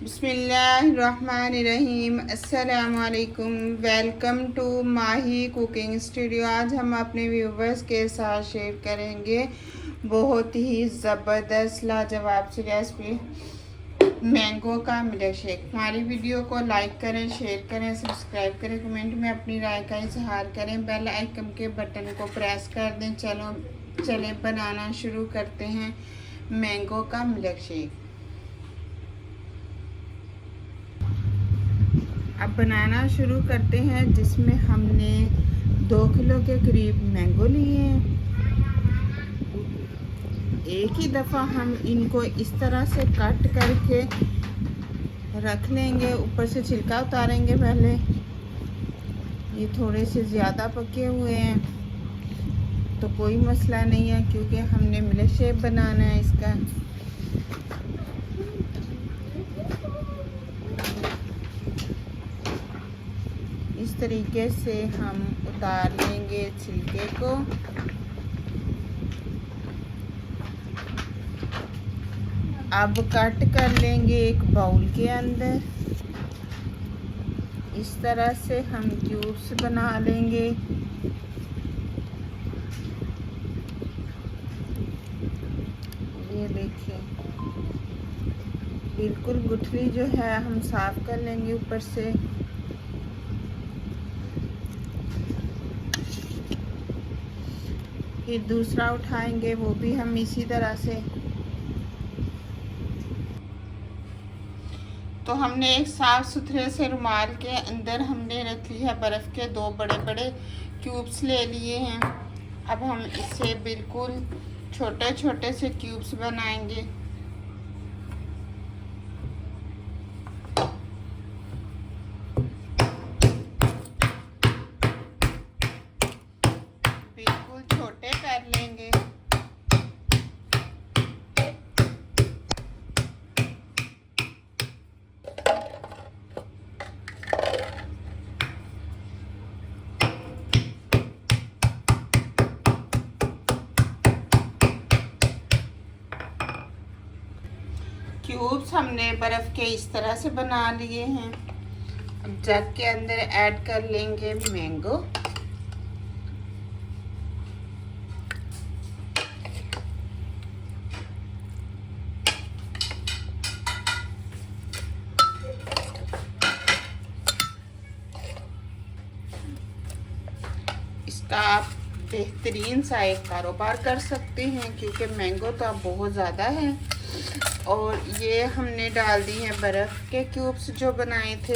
बिस्मिल्लाहिर्रहमानिर्रहीम। अस्सलामुअलैकुम। Welcome to Mahi cooking studio. आज हम अपने व्यूवर्स के साथ शेयर करेंगे बहुत ही ज़बरदस्त लाजवाब सी रेसिपी मैंगो का मिल्क शेक। हमारी वीडियो को लाइक करें, शेयर करें, सब्सक्राइब करें, कमेंट में अपनी राय का इजहार करें, बेल आइकन के बटन को प्रेस कर दें। चलें बनाना शुरू करते हैं मैंगो का मिल्क शेक। अब बनाना शुरू करते हैं, जिसमें हमने 2 किलो के करीब मैंगो लिए हैं। एक ही दफ़ा हम इनको इस तरह से कट करके रख लेंगे, ऊपर से छिलका उतारेंगे पहले। ये थोड़े से ज़्यादा पके हुए हैं तो कोई मसला नहीं है, क्योंकि हमने मिल्क शेक बनाना है इसका। इस तरीके से हम उतार लेंगे छिलके को। अब कट कर लेंगे एक बाउल के अंदर। इस तरह से हम क्यूब्स बना लेंगे। ये देखिए, बिल्कुल गुठली जो है हम साफ कर लेंगे ऊपर से। फिर दूसरा उठाएंगे, वो भी हम इसी तरह से। तो हमने एक साफ सुथरे से रुमाल के अंदर हमने रख ली है बर्फ़ के 2 बड़े बड़े क्यूब्स ले लिए हैं। अब हम इससे बिल्कुल छोटे छोटे से क्यूब्स बनाएंगे। बिल्कुल छोटे कर लेंगे। क्यूब्स हमने बर्फ़ के इस तरह से बना लिए हैं। अब जग के अंदर ऐड कर लेंगे मैंगो। इसका आप बेहतरीन सा एक कारोबार कर सकते हैं, क्योंकि मैंगो तो अब बहुत ज़्यादा है। और ये हमने डाल दी हैं बर्फ़ के क्यूब्स जो बनाए थे।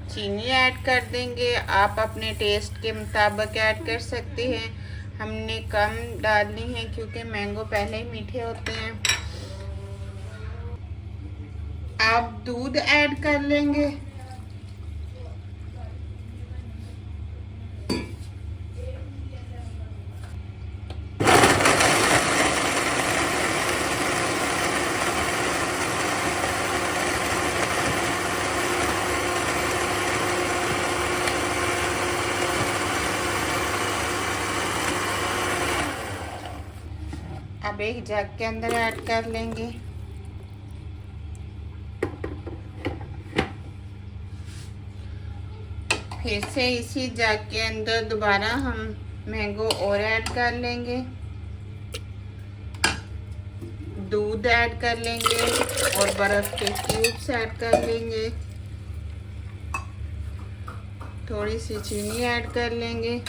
चीनी ऐड कर देंगे, आप अपने टेस्ट के मुताबिक ऐड कर सकते हैं। हमने कम डालनी है क्योंकि मैंगो पहले ही मीठे होते हैं। आप दूध ऐड कर लेंगे। अब एक जग के अंदर ऐड कर लेंगे। फिर से इसी जग के अंदर दोबारा हम मैंगो और ऐड कर लेंगे, दूध ऐड कर लेंगे और बर्फ़ के क्यूब्स ऐड कर लेंगे। थोड़ी सी चीनी ऐड कर लेंगे।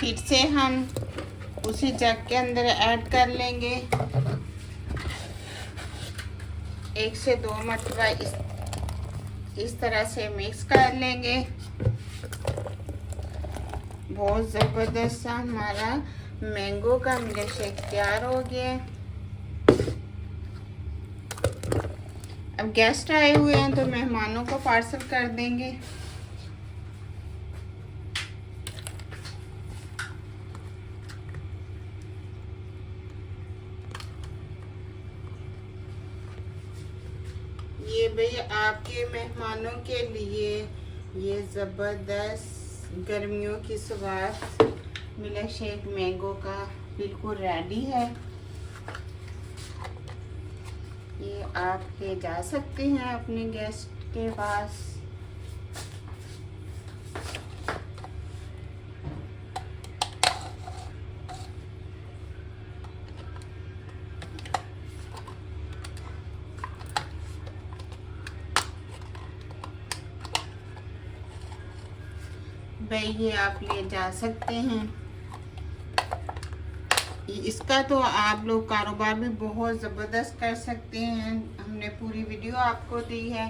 फिर से हम उसी जग के अंदर ऐड कर लेंगे। 1 से 2 मरतबा इस तरह से मिक्स कर लेंगे। बहुत ज़बरदस्त सा हमारा मैंगो का मिल्क शेक तैयार हो गया है। अब गेस्ट आए हुए हैं तो मेहमानों को पार्सल कर देंगे। ये भाई आपके मेहमानों के लिए ये ज़बरदस्त गर्मियों की सुबह मिल्क शेक मैंगो का बिल्कुल रेडी है। ये आप ले जा सकते हैं अपने गेस्ट के पास। भाई ये आप ले जा सकते हैं। इसका तो आप लोग कारोबार भी बहुत ज़बरदस्त कर सकते हैं। हमने पूरी वीडियो आपको दी है।